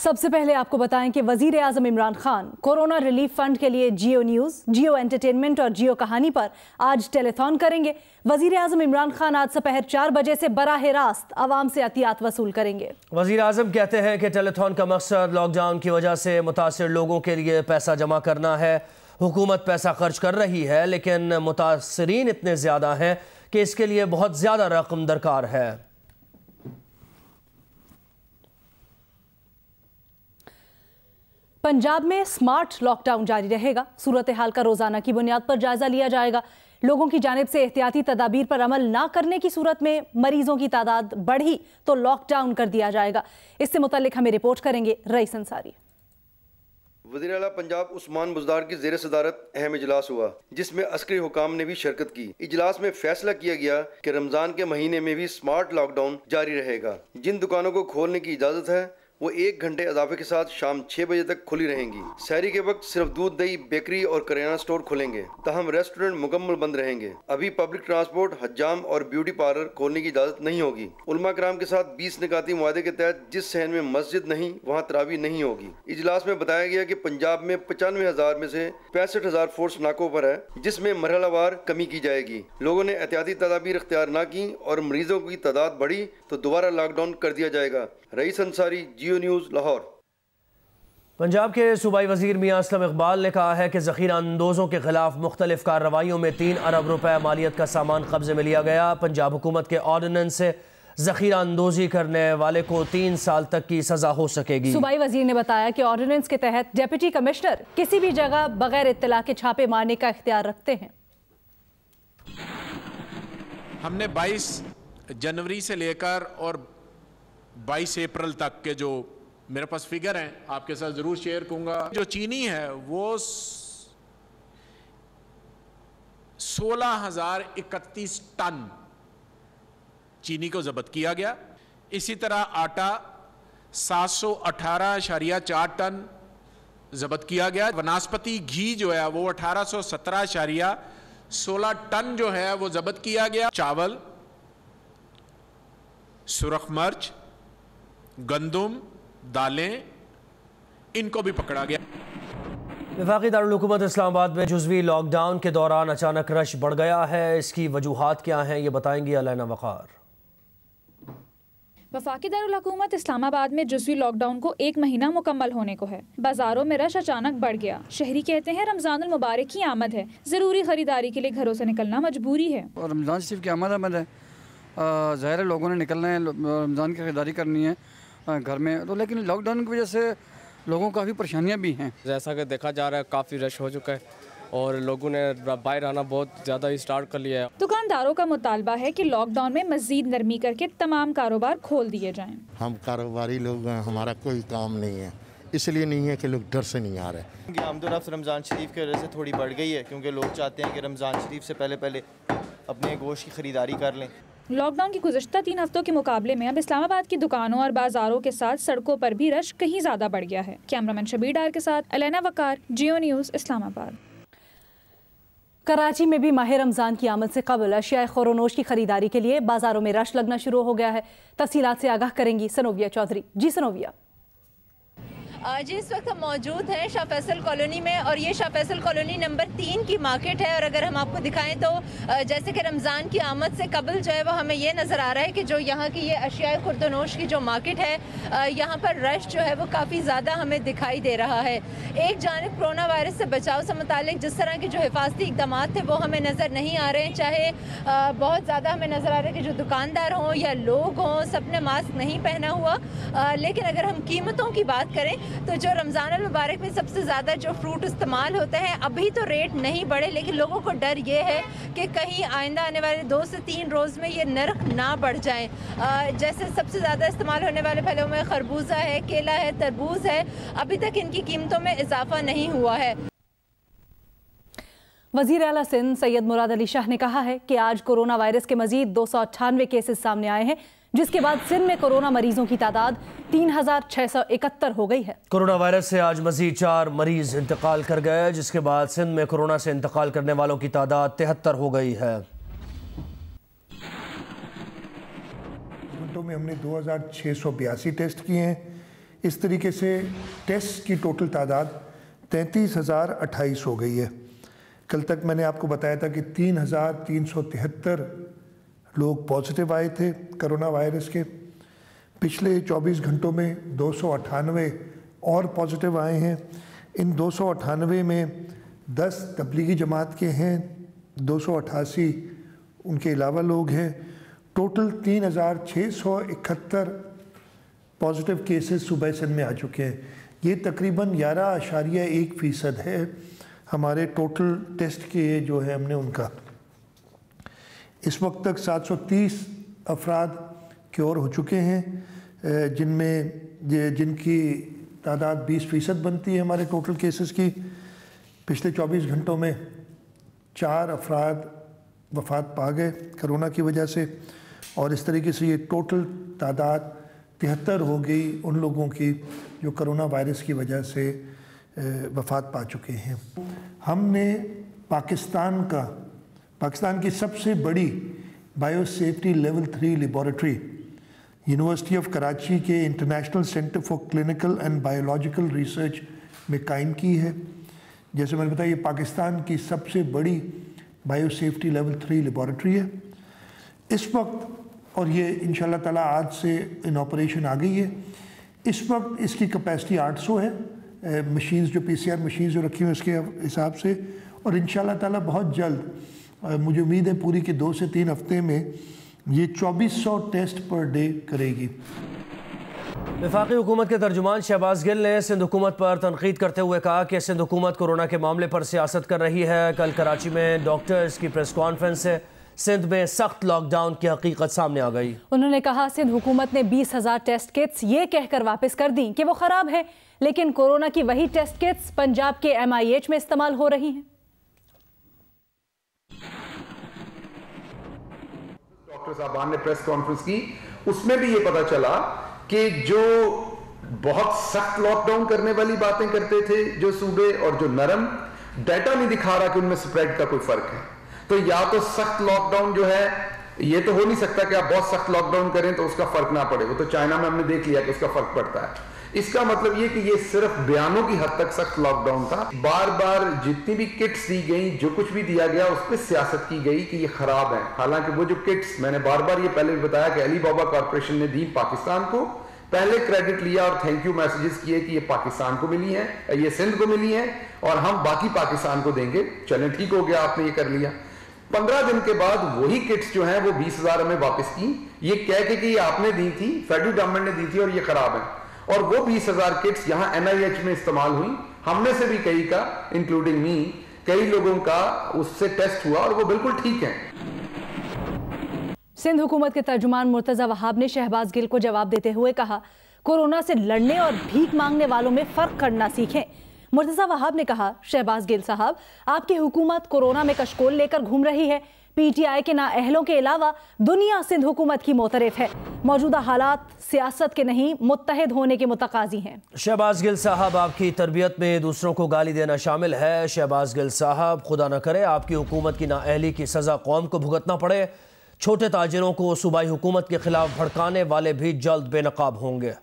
सबसे पहले आपको बताएं कि वजीर आजम Imran Khan corona relief fund के लिए जियो न्यूज, जियो एंटरटेनमेंट और जियो कहानी पर आज टेलीथॉन करेंगे। वजीर आजम इमरान खान आज दोपहर 4 बजे से बराह रास्त आवाम से अतियात वसूल करेंगे। वजीर आजम कहते हैं कि टेलीथॉन का मकसद लॉकडाउन की वजह से मुतासिर लोगों के लिए पैसा जमा करना है। हुकूमत पैसा खर्च कर रही है, लेकिन मुतासिरीन इतने ज़्यादा हैं कि इसके लिए बहुत ज़्यादा रकम दरकार है। पंजाब में स्मार्ट लॉकडाउन जारी रहेगा। सूरत हाल का रोजाना की बुनियाद पर जायजा लिया जाएगा। लोगों की जानिब से एहतियाती तदाबीर पर अमल ना करने की सूरत में मरीजों की तादाद बढ़ी तो लॉकडाउन कर दिया जाएगा। इससे मुतल्लिक हमें रिपोर्ट करेंगे रईस अंसारी। वज़ीर आला पंजाब उस्मान बुज़दार की ज़ेर सदारत अहम इजलास हुआ, जिसमें अस्करी हुकाम ने भी शिरकत की। इजलास में फैसला किया गया कि रमज़ान के महीने में भी स्मार्ट लॉकडाउन जारी रहेगा। जिन दुकानों को खोलने की इजाज़त है वो 1 घंटे इजाफे के साथ शाम 6 बजे तक खुली रहेंगी। सहरी के वक्त सिर्फ दूध, दही, बेकरी और करियाना स्टोर खुलेंगे, तहम रेस्टोरेंट मुकम्मल बंद रहेंगे। अभी पब्लिक ट्रांसपोर्ट, हज्जाम और ब्यूटी पार्लर खोलने की इजाजत नहीं होगी। उलमा कराम के साथ 20 निकाती मुआहदे के तहत जिस शहर में मस्जिद नहीं वहाँ तरावी नहीं होगी। इजलास में बताया गया कि पंजाब में 95,000 में से 65,000 फोर्स नाकों पर है, जिसमें मरहलावार कमी की जाएगी। लोगों ने एहतियाती तदाबीर इख्तियार न की और मरीजों की तादाद बढ़ी तो दोबारा लॉकडाउन कर दिया जाएगा। रईस अंसारी, जियो न्यूज़, लाहौर। पंजाब के सूबाई वजीर मियां असलम इकबाल ने कहा है कि ज़ख़ीरा अंदोज़ों के खिलाफ मुख्तलिफ कार्रवाइयों में 3 अरब रुपए मालियत का सामान कब्जे में लिया गया। पंजाब हुकूमत के ऑर्डिनेंस से ज़ख़ीरा अंदोज़ी करने वाले को 3 साल तक की सजा हो सकेगी। सूबाई वजीर ने बताया कि ऑर्डिनेंस के तहत डिप्टी कमिश्नर किसी भी जगह बगैर इत्तला के छापे मारने का इख्तियार रखते हैं। हमने 22 जनवरी से लेकर और 22 अप्रैल तक के जो मेरे पास फिगर हैं आपके साथ जरूर शेयर करूंगा। जो चीनी है वो 16,031 टन चीनी को जब्त किया गया। इसी तरह आटा 718.4 टन जब्त किया गया। वनस्पति घी जो है वो 1817.16 टन जो है वो जब्त किया गया। चावल, सुरख मिर्च, गंदुम, दालें, इनको भी पकड़ा गया। वफाकी दारुल हुकूमत इस्लामाबाद में जुज़वी लॉकडाउन के दौरान अचानक रश बढ़ गया है। इसकी वजूहात क्या हैं, ये बताएंगी अलैना वक़ार। वफाकी दारुल हुकूमत इस्लामाबाद में जुज़वी लॉकडाउन को 1 महीना मुकम्मल होने को है। बाजारों में रश अचानक बढ़ गया। शहरी कहते हैं रमज़ानुल मुबारक की आमद है, ज़रूरी खरीदारी के लिए घरों से निकलना मजबूरी है। और रमज़ान शरीफ की आमद है, ज़ाहिर है लोगों ने निकलना है, रमज़ान की खरीदारी करनी है घर में। तो लेकिन लॉकडाउन की वजह से लोगों को काफ़ी परेशानियां भी हैं। जैसा कि देखा जा रहा है काफ़ी रश हो चुका है और लोगों ने बाहर आना बहुत ज़्यादा ही स्टार्ट कर लिया है। दुकानदारों का मुतालबा है कि लॉकडाउन में मज़ीद नरमी करके तमाम कारोबार खोल दिए जाएं। हम कारोबारी लोग हैं, हमारा कोई काम नहीं है, इसलिए नहीं है कि लोग डर से नहीं आ रहे। आमदोरफ्त रमज़ान शरीफ की वजह से थोड़ी बढ़ गई है, क्योंकि लोग चाहते हैं कि रमज़ान शरीफ से पहले अपने गोश्त की खरीदारी कर लें। लॉकडाउन की गुज़श्ता 3 हफ्तों के मुकाबले में अब इस्लामाबाद की दुकानों और बाजारों के साथ सड़कों पर भी रश कहीं ज़्यादा बढ़ गया है। कैमरामैन शबीर डार के साथ अलैना वक़ार, जियो न्यूज़, इस्लामाबाद। कराची में भी माह रमज़ान की आमद से कबल अशिया ख़ोरोनोश की खरीदारी के लिए बाजारों में रश लगना शुरू हो गया है। तफसीलात से आगाह करेंगी सनोविया चौधरी। जी सनोविया। जी, इस वक्त हम मौजूद हैं शाह फैसल कॉलोनी में और ये शाह फैसल कॉलोनी नंबर 3 की मार्केट है। और अगर हम आपको दिखाएं तो जैसे कि रमज़ान की आमद से कबल जो है वो हमें ये नज़र आ रहा है कि जो यहाँ की ये अशिया खुर्दनोश की जो मार्केट है, यहाँ पर रश जो है वो काफ़ी ज़्यादा हमें दिखाई दे रहा है। एक जानिब कोरोना वायरस से बचाव से मुतालिक जिस तरह के जो हिफाजती इक़दाम थे वो हमें नज़र नहीं आ रहे हैं। चाहे बहुत ज़्यादा हमें नज़र आ रहा है कि जो दुकानदार हों या लोग हों, सब ने मास्क नहीं पहना हुआ। लेकिन अगर हम कीमतों की बात करें तो जो रमज़ान मुबारक में सबसे ज़्यादा जो फ्रूट इस्तेमाल होते हैं, अभी तो रेट नहीं बढ़े, लेकिन लोगों को डर ये है कि कहीं आइंदा आने वाले 2 से 3 रोज़ में ये नर्ख ना बढ़ जाए। जैसे सबसे ज़्यादा इस्तेमाल होने वाले फलों में खरबूजा है, केला है, तरबूज है, अभी तक इनकी कीमतों में इजाफा नहीं हुआ है। वज़ीर आला सिंध सैयद मुराद अली शाह ने कहा है कि आज कोरोना वायरस के मजीद 298 केसेस सामने आए हैं, जिसके बाद सिंध में कोरोना मरीजों की तादाद 3,671 हो गई है। कोरोना वायरस से आज मजीद 4 मरीज इंतकाल कर गए, जिसके बाद सिंध में कोरोना से इंतकाल करने वालों की तादाद 73 हो गई है। घंटों में हमने 2,682 टेस्ट किए हैं। इस तरीके से टेस्ट की टोटल तादाद 33,028 हो गई है। कल तक मैंने आपको बताया था कि 3,373 लोग पॉजिटिव आए थे कोरोना वायरस के। पिछले 24 घंटों में 298 और पॉजिटिव आए हैं। इन 298 में 10 तबलीगी जमात के हैं, 288 उनके अलावा लोग हैं। टोटल 3,671 पॉजिटिव केसेस सुबह सिंध में आ चुके हैं। ये तकरीबन 11.1% है हमारे टोटल टेस्ट के जो है हमने उनका। इस वक्त तक 730 अफराद क्योर हो चुके हैं, जिनकी तादाद 20% बनती है हमारे टोटल केसेस की। पिछले 24 घंटों में 4 अफराद वफ़ात पा गए कोरोना की वजह से, और इस तरीके से ये टोटल तादाद 73 हो गई उन लोगों की जो कोरोना वायरस की वजह से वफ़ात पा चुके हैं। हमने पाकिस्तान की सबसे बड़ी biosafety level 3 laboratory university of Karachi के international centre for clinical and biological research में कायम की है। जैसे मैंने बताया, ये पाकिस्तान की सबसे बड़ी बायोसेफ्टी लेवल 3 लेबॉरेटरी है इस वक्त, और ये इंशाल्लाह ताला आज से इन ऑपरेशन आ गई है। इस वक्त इसकी कैपेसिटी 800 है, मशीन्स जो PCR मशीन्स जो रखी हुई उसके हिसाब से, और इंशाल्लाह ताला बहुत जल्द मुझे उम्मीद है पूरी के 2 से 3 हफ्ते में ये 2400 टेस्ट पर डे करेगी। वफाकी हुकूमत के तर्जुमान शहबाज गिल ने सिंध हुकूमत पर तनकीद करते हुए कहा कि सिंध हुकूमत कोरोना के मामले पर सियासत कर रही है। कल कराची में डॉक्टर्स की प्रेस कॉन्फ्रेंस से सिंध में सख्त लॉकडाउन की हकीकत सामने आ गई। उन्होंने कहा सिंध हुकूमत ने 20,000 टेस्ट किट्स ये कहकर वापस कर दी कि वो खराब है, लेकिन कोरोना की वही टेस्ट किट्स पंजाब के MIH में इस्तेमाल हो रही हैं। डॉक्टर साहबान ने प्रेस कॉन्फ्रेंस की, उसमें भी ये पता चला कि जो बहुत सख्त लॉकडाउन करने वाली बातें करते थे जो सूबे, और जो नरम, डाटा नहीं दिखा रहा कि उनमें स्प्रेड का कोई फर्क है। तो या तो सख्त लॉकडाउन जो है, ये तो हो नहीं सकता कि आप बहुत सख्त लॉकडाउन करें तो उसका फर्क ना पड़े। वो तो चाइना में हमने देख लिया कि उसका फर्क पड़ता है। इसका मतलब ये कि ये सिर्फ बयानों की हद तक सख्त लॉकडाउन था। बार बार जितनी भी किट्स दी गई, जो कुछ भी दिया गया, उस पर सियासत की गई कि ये खराब है। हालांकि वो जो किट्स, मैंने बार बार ये पहले भी बताया कि अली बाबा कॉर्पोरेशन ने दी पाकिस्तान को, पहले क्रेडिट लिया और थैंक यू मैसेजेस किए कि ये पाकिस्तान को मिली है, ये सिंध को मिली है, और हम बाकी पाकिस्तान को देंगे। चलें, ठीक हो गया, आपने ये कर लिया। 15 दिन के बाद वही किट्स जो हैं वो 20,000 हमें वापस की, ये कह के कि ये आपने दी थी, फेडरल गवर्नमेंट ने दी थी और ये खराब है। और वो 20,000 किट्स यहाँ NIH में इस्तेमाल हुई। हमने से भी कई का, इंक्लूडिंग मी, कई लोगों का उससे टेस्ट हुआ और वो बिल्कुल ठीक है। सिंध हुकूमत के तर्जुमान मुर्तजा वहाब ने शहबाज गिल को जवाब देते हुए कहा, कोरोना से लड़ने और भीख मांगने वालों में फर्क करना सीखें। मुर्तजा वहाब ने कहा, शहबाज गिल साहब, आपकी हुकूमत कोरोना में कशकोल लेकर घूम रही है। PTI के नाअहलों के अलावा दुनिया सिंध हुकूमत की मोतरफ है। मौजूदा हालात सियासत के नहीं, मुत्तहिद होने के मुतकाजी हैं। शहबाज गिल साहब, आपकी तरबियत में दूसरों को गाली देना शामिल है। शहबाज गिल साहब, खुदा न करे आपकी हुकूमत की नाअहली की सजा कौम को भुगतना पड़े। छोटे ताजिरों को सूबाई हुकूमत के खिलाफ भड़काने वाले भी जल्द बेनकाब होंगे।